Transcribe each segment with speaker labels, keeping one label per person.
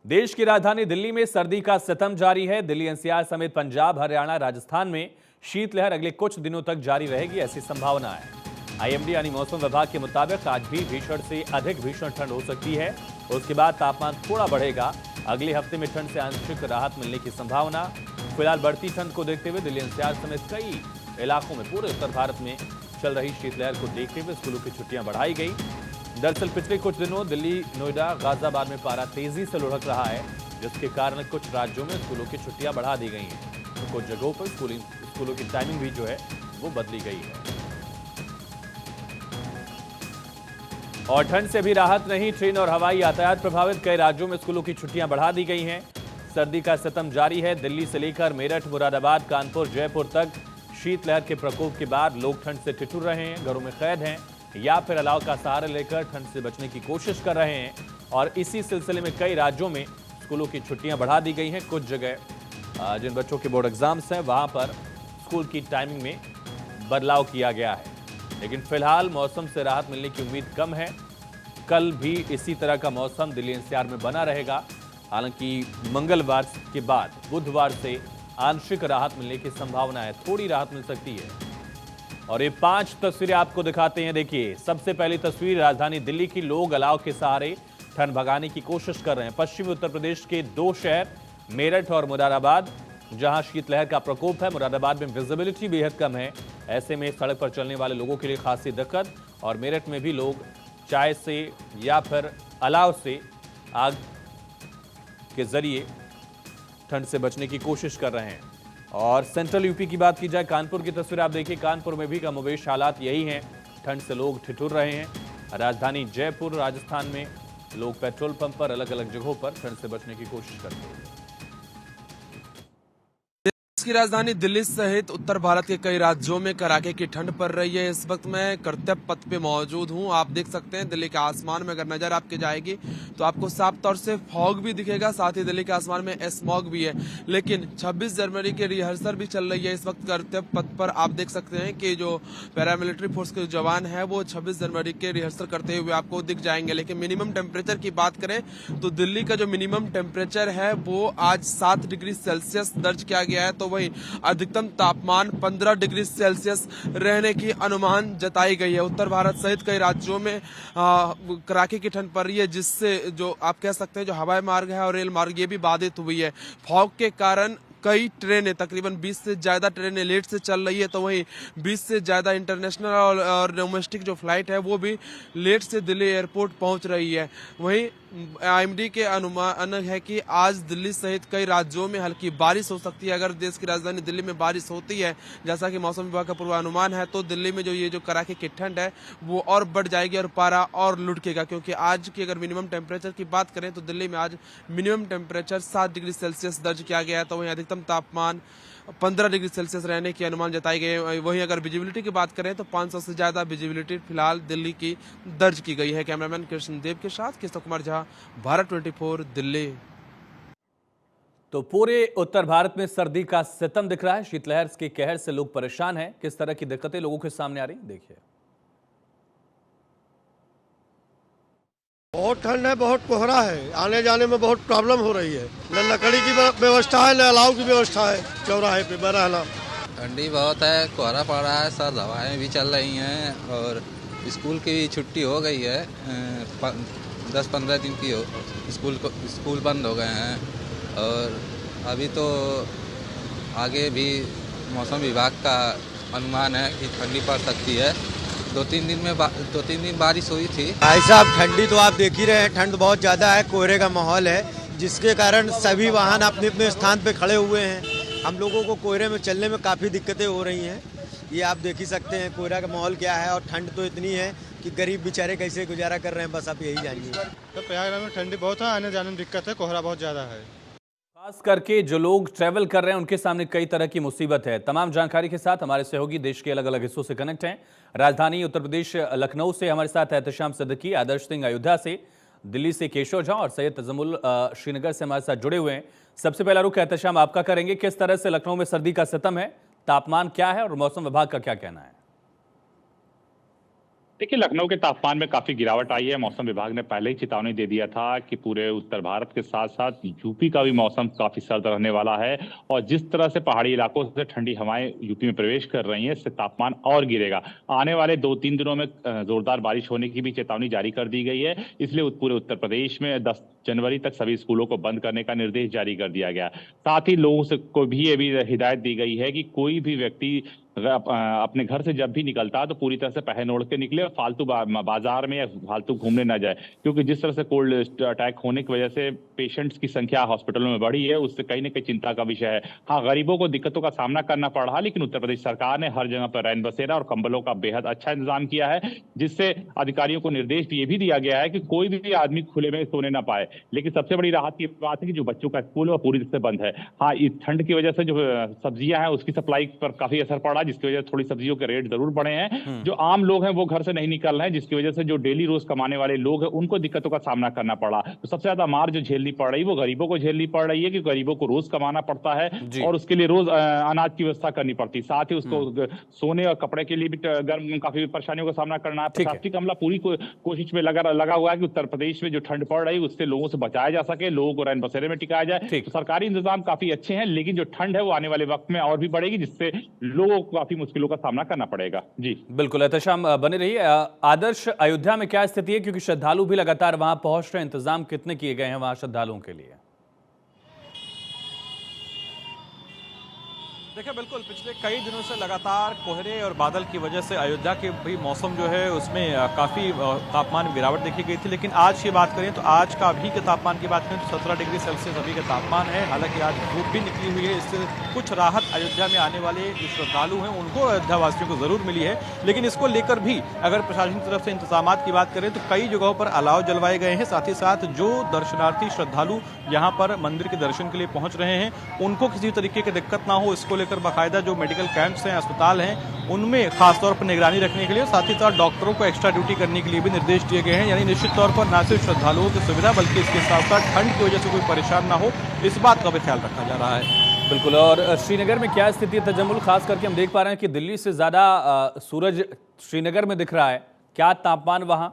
Speaker 1: देश की राजधानी दिल्ली में सर्दी का सितम जारी है। दिल्ली एनसीआर समेत पंजाब, हरियाणा, राजस्थान में शीतलहर अगले कुछ दिनों तक जारी रहेगी, ऐसी संभावना है। आईएमडी यानी मौसम विभाग के मुताबिक आज भी भीषण से अधिक भीषण ठंड हो सकती है। उसके बाद तापमान थोड़ा बढ़ेगा। अगले हफ्ते में ठंड से आंशिक राहत मिलने की संभावना। फिलहाल बढ़ती ठंड को देखते हुए दिल्ली एनसीआर समेत कई इलाकों में पूरे उत्तर भारत में चल रही शीतलहर को देखते हुए स्कूलों की छुट्टियां बढ़ाई गई। दरअसल पिछले कुछ दिनों दिल्ली, नोएडा, गाजियाबाद में पारा तेजी से लुढ़क रहा है, जिसके कारण कुछ राज्यों में स्कूलों की छुट्टियां बढ़ा दी गई हैं। तो कुछ जगहों पर स्कूलों की टाइमिंग भी जो है वो बदली गई है। और ठंड से भी राहत नहीं, ट्रेन और हवाई यातायात प्रभावित। कई राज्यों में स्कूलों की छुट्टियां बढ़ा दी गई हैं। सर्दी का सितम जारी है। दिल्ली से लेकर मेरठ, मुरादाबाद, कानपुर, जयपुर तक शीतलहर के प्रकोप के बाद लोग ठंड से ठिठुर रहे हैं, घरों में कैद हैं या फिर अलाव का सहारा लेकर ठंड से बचने की कोशिश कर रहे हैं। और इसी सिलसिले में कई राज्यों में स्कूलों की छुट्टियां बढ़ा दी गई हैं। कुछ जगह जिन बच्चों के बोर्ड एग्जाम्स हैं वहां पर स्कूल की टाइमिंग में बदलाव किया गया है। लेकिन फिलहाल मौसम से राहत मिलने की उम्मीद कम है। कल भी इसी तरह का मौसम दिल्ली एनसीआर में बना रहेगा। हालांकि मंगलवार के बाद बुधवार से आंशिक राहत मिलने की संभावना है, थोड़ी राहत मिल सकती है। और ये 5 तस्वीरें आपको दिखाते हैं। देखिए, सबसे पहली तस्वीर राजधानी दिल्ली की। लोग अलाव के सहारे ठंड भगाने की कोशिश कर रहे हैं। पश्चिमी उत्तर प्रदेश के 2 शहर मेरठ और मुरादाबाद, जहां शीतलहर का प्रकोप है। मुरादाबाद में विजिबिलिटी बेहद कम है, ऐसे में सड़क पर चलने वाले लोगों के लिए खासी दिक्कत। और मेरठ में भी लोग चाय से या फिर अलाव से आग के जरिए ठंड से बचने की कोशिश कर रहे हैं। और सेंट्रल यूपी की बात की जाए, कानपुर की तस्वीर आप देखिए। कानपुर में भी कमोबेश हालात यही हैं, ठंड से लोग ठिठुर रहे हैं। राजधानी जयपुर, राजस्थान में लोग पेट्रोल पंप पर, अलग अलग जगहों पर ठंड से बचने की कोशिश करते हैं।
Speaker 2: की राजधानी दिल्ली सहित उत्तर भारत के कई राज्यों में कड़ाके की ठंड पड़ रही है। इस वक्त मैं कर्तव्य पथ पे मौजूद हूं। आप देख सकते हैं दिल्ली के आसमान में अगर नजर आपके जाएगी तो आपको साफ तौर से फॉग भी दिखेगा, साथ ही दिल्ली के आसमान में स्मॉग भी है। लेकिन 26 जनवरी की रिहर्सल भी चल रही है इस वक्त कर्तव्य पथ पर। आप देख सकते हैं कि जो पैरामिलिट्री फोर्स के जवान है वो 26 जनवरी के रिहर्सल करते हुए आपको दिख जाएंगे। लेकिन मिनिमम टेम्परेचर की बात करें तो दिल्ली का जो मिनिमम टेम्परेचर है वो आज 7 डिग्री सेल्सियस दर्ज किया गया है। तो वही अधिकतम तापमान 15 डिग्री सेल्सियस रहने की अनुमान जताई गई है। उत्तर भारत सहित कई राज्यों में कड़ाके की ठंड पड़ रही है, जिससे जो आप कह सकते हैं जो हवाई मार्ग है और रेल मार्ग ये भी बाधित हुई है। फॉग के कारण कई ट्रेनें, तकरीबन 20 से ज्यादा ट्रेनें लेट से चल रही है। तो वहीं 20 से ज्यादा इंटरनेशनल और डोमेस्टिक जो फ्लाइट है वो भी लेट से दिल्ली एयरपोर्ट पहुंच रही है। वहीं आईएमडी के अनुमान है कि आज दिल्ली सहित कई राज्यों में हल्की बारिश हो सकती है। अगर देश की राजधानी दिल्ली में बारिश होती है जैसा कि मौसम विभाग का पूर्वानुमान है, तो दिल्ली में जो कड़ाके की ठंड है वो और बढ़ जाएगी और पारा और लुढ़केगा। क्योंकि आज की अगर मिनिमम टेम्परेचर की बात करें तो दिल्ली में आज मिनिमम टेम्परेचर 7 डिग्री सेल्सियस दर्ज किया गया है। तो वहीं अधिकतम तापमान 15 डिग्री सेल्सियस रहने की अनुमान जताई गई है। वहीं अगर विजिबिलिटी की बात करें तो 500 से ज्यादा विजिबिलिटी फिलहाल दिल्ली की दर्ज की गई है। कैमरामैन कृष्ण देव के साथ किशोर कुमार झा, भारत 24 दिल्ली।
Speaker 1: तो पूरे उत्तर भारत में सर्दी का सितम दिख रहा है। शीतलहर के कहर से लोग परेशान हैं। किस तरह की दिक्कतें लोगों के सामने आ रही, देखिए।
Speaker 3: बहुत ठंड है, बहुत कोहरा है, आने जाने में बहुत प्रॉब्लम हो रही है। न लकड़ी की व्यवस्था है, न अलाव की व्यवस्था है चौराहे पे बरहना।
Speaker 4: ठंडी बहुत है, कोहरा पड़ रहा है, सर्द हवाएं भी चल रही हैं और स्कूल की भी छुट्टी हो गई है। 10-15 दिन की स्कूल बंद हो गए हैं। और अभी तो आगे भी मौसम विभाग का अनुमान है कि ठंडी पड़ सकती है। 2-3 दिन बारिश हुई थी।
Speaker 5: भाई साहब, ठंडी तो आप देख ही रहे हैं, ठंड बहुत ज़्यादा है, कोहरे का माहौल है, जिसके कारण सभी वाहन अपने अपने स्थान पे खड़े हुए हैं। हम लोगों को कोहरे में चलने में काफ़ी दिक्कतें हो रही हैं। ये आप देख ही सकते हैं कोहरा का माहौल क्या है। और ठंड तो इतनी है कि गरीब बेचारे कैसे गुजारा कर रहे हैं, बस आप यही जानिए।
Speaker 3: तो प्रयागराज में ठंडी बहुत है, आने जाने में दिक्कत है, कोहरा बहुत ज़्यादा है।
Speaker 1: खास करके जो लोग ट्रैवल कर रहे हैं उनके सामने कई तरह की मुसीबत है। तमाम जानकारी के साथ हमारे सहयोगी देश के अलग अलग हिस्सों से कनेक्ट हैं। राजधानी उत्तर प्रदेश लखनऊ से हमारे साथ एहतशाम सिद्दीकी, आदर्श सिंह अयोध्या से, दिल्ली से केशव झा और सैयद तजमुल श्रीनगर से हमारे साथ जुड़े हुए हैं। सबसे पहला रुख एहतशाम आपका करेंगे, किस तरह से लखनऊ में सर्दी का सितम है, तापमान क्या है और मौसम विभाग का क्या कहना है?
Speaker 6: देखिए, लखनऊ के तापमान में काफी गिरावट आई है। मौसम विभाग ने पहले ही चेतावनी दे दिया था कि पूरे उत्तर भारत के साथ साथ यूपी का भी मौसम काफी सर्द रहने वाला है और जिस तरह से पहाड़ी इलाकों से ठंडी हवाएं यूपी में प्रवेश कर रही हैं, इससे तापमान और गिरेगा। आने वाले 2-3 दिनों में जोरदार बारिश होने की भी चेतावनी जारी कर दी गई है। इसलिए पूरे उत्तर प्रदेश में 10 जनवरी तक सभी स्कूलों को बंद करने का निर्देश जारी कर दिया गया। साथ ही लोगों से को भी ये भी हिदायत दी गई है कि कोई भी व्यक्ति अपने घर से जब भी निकलता है तो पूरी तरह से पहन ओढ़ के निकले और फालतू बाजार में या फालतू घूमने ना जाए, क्योंकि जिस तरह से कोल्ड अटैक होने की वजह से पेशेंट्स की संख्या हॉस्पिटलों में बढ़ी है, उससे कहीं ना कहीं चिंता का विषय है। हाँ, गरीबों को दिक्कतों का सामना करना पड़ रहा, लेकिन उत्तर प्रदेश सरकार ने हर जगह पर रैन बसेरा और कंबलों का बेहद अच्छा इंतजाम किया है, जिससे अधिकारियों को निर्देश ये भी दिया गया है कि कोई भी आदमी खुले में सोने ना पाए। लेकिन सबसे बड़ी राहत की बात है कि जो बच्चों का स्कूल है वो पूरी तरह से बंद है। हाँ, इस ठंड की वजह से जो सब्जियां हैं उसकी सप्लाई पर काफी असर पड़ा, जिसकी वजह से थोड़ी सब्जियों के रेट जरूर बढ़े हैं। जो आम लोग हैं वो घर से नहीं निकल रहे हैं, जिसकी वजह से जो डेली रोज कमाने वाले लोग हैं उनको दिक्कतों का सामना करना पड़ा। तो सबसे ज्यादा मार जो झेलनी पड़ रही है वो गरीबों को झेलनी पड़ रही है, कि गरीबों को रोज कमाना पड़ता है और उसके लिए रोज अनाज की व्यवस्था करनी पड़ती है। साथ ही उसको सोने और कपड़े के लिए भी गर्म काफी परेशानियों का सामना करना है। प्रशासनिक अमला पूरी कोशिश में लगा हुआ है कि उत्तर प्रदेश में जो ठंड पड़ रही है उससे लोगों से बचाया जा सके, लोगों को रैन बसेरे में टिकाया जाए। तो सरकारी इंतजाम काफी अच्छे हैं, लेकिन जो ठंड है वो आने वाले वक्त में और भी बढ़ेगी, जिससे लोगों को काफी मुश्किलों का सामना करना पड़ेगा। जी
Speaker 1: बिल्कुल, एहतशाम बने रहिए। आदर्श, अयोध्या में क्या स्थिति है, क्योंकि श्रद्धालु भी लगातार वहां पहुंच रहे हैं, इंतजाम कितने किए गए हैं वहां श्रद्धालुओं के लिए?
Speaker 7: देखिए, बिल्कुल पिछले कई दिनों से लगातार कोहरे और बादल की वजह से अयोध्या के भी मौसम जो है उसमें काफ़ी तापमान में गिरावट देखी गई थी। लेकिन आज की बात करें तो आज का अभी के तापमान की बात करें तो 17 डिग्री सेल्सियस अभी का तापमान है। हालांकि आज धूप भी निकली हुई है, इससे कुछ राहत अयोध्या में आने वाले जो श्रद्धालु हैं उनको, अयोध्या वासियों को ज़रूर मिली है। लेकिन इसको लेकर भी अगर प्रशासन की तरफ से इंतजाम की बात करें तो कई जगहों पर अलाव जलवाए गए हैं। साथ ही साथ जो दर्शनार्थी श्रद्धालु यहाँ पर मंदिर के दर्शन के लिए पहुँच रहे हैं उनको किसी तरीके की दिक्कत ना हो, इसको लेकर बाकायदा जो मेडिकल कैंप्स हैं, अस्पताल हैं, उनमें खासतौर पर निगरानी रखने के लिए, साथ ही साथ डॉक्टरों को एक्स्ट्रा ड्यूटी करने के लिए भी निर्देश दिए गए हैं। यानी निश्चित तौर पर न सिर्फ श्रद्धालुओं की सुविधा बल्कि इसके साथ साथ ठंड की वजह से कोई परेशान ना हो, इस बात का भी ख्याल रखा जा रहा है।
Speaker 1: बिल्कुल। और श्रीनगर में क्या स्थिति है तजम्मुल? खास करके हम देख पा रहे हैं कि दिल्ली से ज्यादा सूरज श्रीनगर में दिख रहा है, क्या तापमान वहां?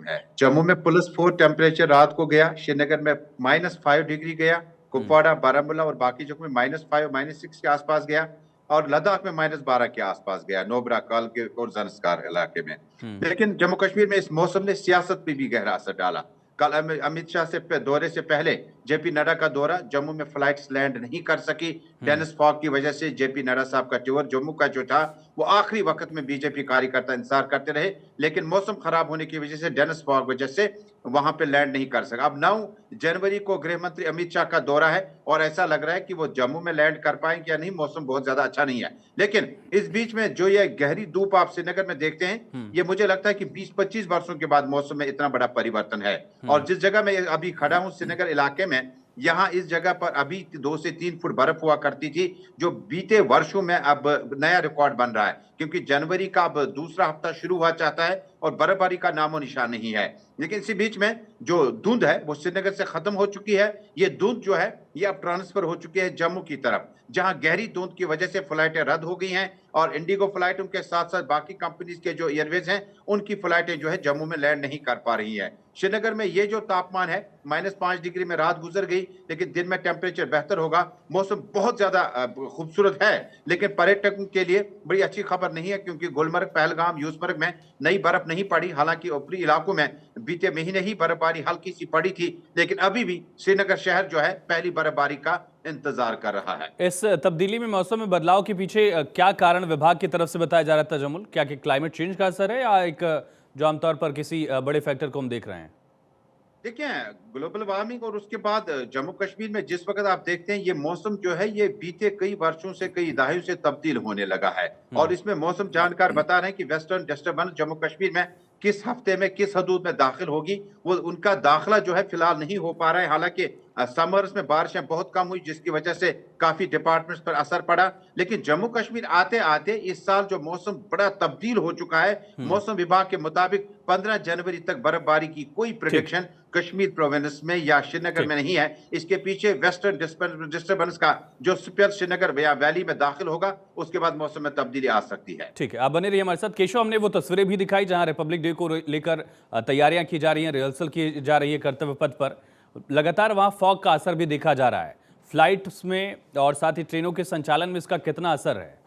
Speaker 8: है जम्मू में +4 टेम्परेचर रात को गया, श्रीनगर में -5 डिग्री गया, कुपवाड़ा, बारामूला और बाकी जगहों में -5 और -6 के आसपास गया और लद्दाख में -12 के आसपास गया, नोबरा, कालके और ज़ंस्कार इलाके में। लेकिन जम्मू कश्मीर में इस मौसम ने सियासत पे भी गहरा असर डाला। कल अमित शाह से दौरे से पहले जेपी नड्डा का दौरा, जम्मू में फ्लाइट्स लैंड नहीं कर सकी डेनिस फॉग की वजह से। जेपी नड्डा साहब का टूर जम्मू का जो था वो आखिरी वक्त में बीजेपी कार्यकर्ता इंतजार करते रहे, लेकिन मौसम खराब होने की वजह से, डेनिस फॉग वजह से वहां पे लैंड नहीं कर सका। अब 9 जनवरी को गृह मंत्री अमित शाह का दौरा है और ऐसा लग रहा है कि वो जम्मू में लैंड कर पाएंगे या नहीं, मौसम बहुत ज्यादा अच्छा नहीं है। लेकिन इस बीच में जो ये गहरी धूप आप श्रीनगर में देखते हैं, ये मुझे लगता है कि 20-25 वर्षों के बाद मौसम में इतना बड़ा परिवर्तन है। और जिस जगह मैं अभी खड़ा हूं श्रीनगर इलाके में, यहाँ इस जगह पर अभी 2 से 3 फुट बर्फ हुआ करती थी, जो बीते वर्षों में अब नया रिकॉर्ड बन रहा है, क्योंकि जनवरी का अब दूसरा हफ्ता शुरू हुआ चाहता है और बर्फबारी का नामो निशान नहीं है। लेकिन इसी बीच में जो धुंध है वो श्रीनगर से खत्म हो चुकी है। ये धुंध जो है ये अब ट्रांसफर हो चुकी है जम्मू की तरफ, जहां गहरी धुंध की वजह से फ्लाइटें रद्द हो गई हैं और इंडिगो फ्लाइट, उनके साथ साथ बाकी कंपनीज के जो एयरवेज हैं उनकी फ्लाइटें जो है जम्मू में लैंड नहीं कर पा रही हैं। श्रीनगर में ये जो तापमान है, -5 डिग्री में रात गुजर गई, लेकिन दिन में टेम्परेचर बेहतर होगा। मौसम बहुत ज्यादा खूबसूरत है, लेकिन पर्यटकों के लिए बड़ी अच्छी खबर नहीं है, क्योंकि गुलमर्ग, पहलगाम, यूसमर्ग में नई बर्फ नहीं पड़ी। हालांकि ऊपरी इलाकों में बीते महीने ही बर्फबारी हल्की सी पड़ी थी, लेकिन अभी भी श्रीनगर शहर जो है पहली बर्फबारी का इंतजार कर रहा है।
Speaker 1: इस तब्दीली में, मौसम में बदलाव के पीछे क्या कारण विभाग की तरफ से बताया जा रहा था तजम्मुल? क्या कि क्लाइमेट चेंज का असर है या एक जो आमतौर पर किसी बड़े फैक्टर को हम देख रहे हैं?
Speaker 8: देखिए, ग्लोबल वार्मिंग और उसके बाद जम्मू कश्मीर में जिस वक्त आप देखते हैं ये मौसम जो है ये बीते कई वर्षों से, कई दहाइयों से तब्दील होने लगा है। और इसमें मौसम जानकार बता रहे हैं कि वेस्टर्न डिस्टर्बेंस जम्मू कश्मीर में किस हफ्ते में किस हदूद में दाखिल होगी, वो उनका दाखिला जो है फिलहाल नहीं हो पा रहा है। हालांकि समर्स में बारिशें बहुत कम हुई, जिसकी वजह से काफी डिपार्टमेंट्स पर असर पड़ा। लेकिन जम्मू कश्मीर आते आते इस साल जो मौसम बड़ा तब्दील हो चुका है। मौसम विभाग के मुताबिक 15 जनवरी तक बर्फबारी की कोई प्रेडिक्शन कश्मीर प्रोविंस में या श्रीनगर में नहीं है। इसके पीछे वेस्टर्न डिस्टर्बेंस का जो स्पेल श्रीनगर या वैली में दाखिल होगा, उसके बाद मौसम में तब्दीली आ सकती है।
Speaker 1: ठीक है, आप बने रहिए हमारे साथ। केशव, हमने वो तस्वीरें भी दिखाई जहां रिपब्लिक डे को लेकर तैयारियां की जा रही हैं, रिहर्सल की जा रही है कर्तव्य पथ पर। लगातार वहां फॉग का असर भी देखा जा रहा है। फ्लाइट्स में और साथ ही ट्रेनों के संचालन में इसका कितना असर है?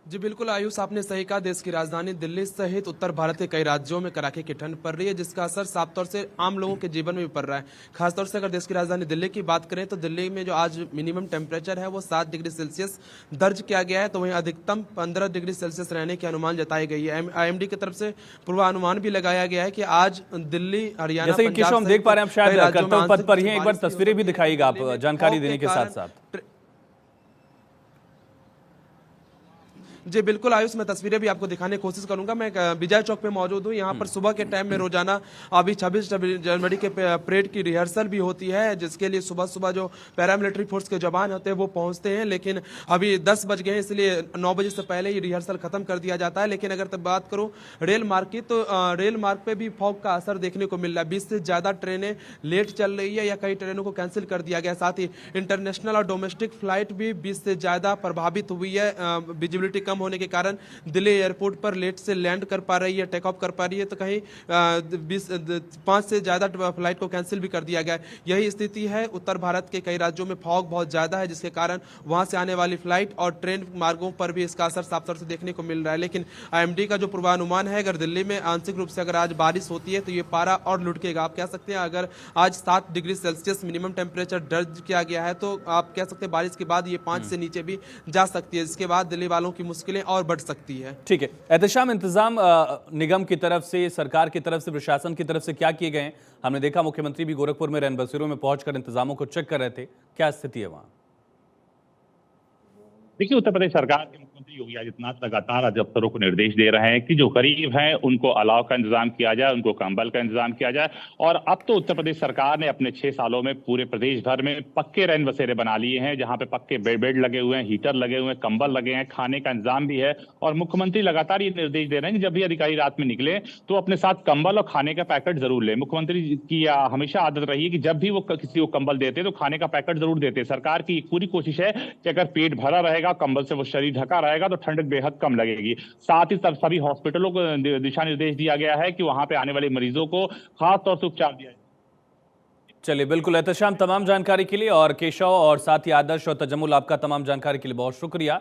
Speaker 2: जी बिल्कुल आयुष, आपने सही कहा। देश की राजधानी दिल्ली सहित उत्तर भारत के कई राज्यों में कड़ाके की ठंड पड़ रही है, जिसका असर साफ तौर से आम लोगों के जीवन में भी पड़ रहा है। खासतौर से अगर देश की राजधानी दिल्ली की बात करें तो दिल्ली में जो आज मिनिमम टेम्परेचर है वो 7 डिग्री सेल्सियस दर्ज किया गया है, तो वहीं अधिकतम 15 डिग्री सेल्सियस रहने की अनुमान जताई गई है। IMD की तरफ से पूर्वानुमान भी लगाया गया है कि आज दिल्ली, हरियाणा,
Speaker 1: जैसे कि केशव हम देख पा रहे हैं, आप शायद कर्तव्य पथ पर ही हैं, एक बार तस्वीरें भी दिखाइएगा आप जानकारी देने के साथ साथ।
Speaker 2: जी बिल्कुल आयुष, मैं तस्वीरें भी आपको दिखाने की कोशिश करूंगा। मैं विजय चौक पे मौजूद हूँ। यहाँ पर सुबह के टाइम में रोजाना अभी 26 जनवरी के परेड की रिहर्सल भी होती है, जिसके लिए सुबह सुबह जो पैरामिलिट्री फोर्स के जवान होते हैं वो पहुंचते हैं। लेकिन अभी 10 बज गए हैं, इसलिए 9 बजे से पहले ही रिहर्सल खत्म कर दिया जाता है। लेकिन अगर तब बात करूँ रेल मार्ग की, तो रेल मार्ग पे भी फॉग का असर देखने को मिल रहा है। 20 से ज्यादा ट्रेनें लेट चल रही है या कई ट्रेनों को कैंसिल कर दिया गया। साथ ही इंटरनेशनल और डोमेस्टिक फ्लाइट भी 20 से ज्यादा प्रभावित हुई है। विजिबिलिटी कम होने के कारण दिल्ली एयरपोर्ट पर लेट से लैंड कर पा रही है, टेक ऑफ कर पा रही है, तो कहीं 5 से ज्यादा फ्लाइट को कैंसिल भी कर दिया गया है। यही स्थिति है उत्तर भारत के कई राज्यों में फॉग बहुत ज्यादा है, जिसके कारण वहां से आने वाली फ्लाइट और ट्रेन मार्गों पर भी इसका असर साफ तौर से देखने को मिल रहा है। लेकिन IMD का जो पूर्वानुमान है, अगर दिल्ली में आंशिक रूप से अगर आज बारिश होती है तो ये पारा और लुढ़केगा। आप कह सकते हैं अगर आज 7 डिग्री सेल्सियस मिनिमम टेम्परेचर दर्ज किया गया है, तो आप कह सकते हैं बारिश के बाद ये 5 से नीचे भी जा सकती है, जिसके बाद दिल्ली वालों की मुश्किलें और बढ़ सकती है।
Speaker 1: ठीक है, एहतशाम इंतजाम निगम की तरफ से, सरकार की तरफ से, प्रशासन की तरफ से क्या किए गए हैं? हमने देखा मुख्यमंत्री भी गोरखपुर में रैनबसेरों में पहुंचकर इंतजामों को चेक कर रहे थे। क्या स्थिति है वहां?
Speaker 6: देखिए, उत्तर प्रदेश सरकार के मुख्यमंत्री योगी आदित्यनाथ लगातार आज अफसरों को निर्देश दे रहे हैं कि जो गरीब हैं उनको अलाव का इंतजाम किया जाए, उनको कंबल का इंतजाम किया जाए। और अब तो उत्तर प्रदेश सरकार ने अपने 6 सालों में पूरे प्रदेश भर में पक्के रैन बसेरे बना लिए हैं, जहां पे पक्के बेड लगे हुए हैं, हीटर लगे हुए हैं, कंबल लगे हैं, खाने का इंतजाम भी है। और मुख्यमंत्री लगातार ये निर्देश दे रहे हैं कि जब भी अधिकारी रात में निकले तो अपने साथ कंबल और खाने का पैकेट जरूर ले। मुख्यमंत्री की हमेशा आदत रही है कि जब भी वो किसी को कंबल देते तो खाने का पैकेट जरूर देते। सरकार की पूरी कोशिश है कि अगर पेट भरा रहेगा, कंबल से वो शरीर ढका रहेगा, तो ठंडक बेहद कम लगेगी। साथ ही सभी हॉस्पिटलों को दिशा निर्देश दिया गया है कि वहां पे आने वाले मरीजों को खास तौर से उपचार दिया जाए।
Speaker 1: चलिए, बिल्कुल एहतशाम, तमाम जानकारी के लिए, और केशव और साथ ही आदर्श और तजम्मुल, आपका तमाम जानकारी के लिए बहुत शुक्रिया।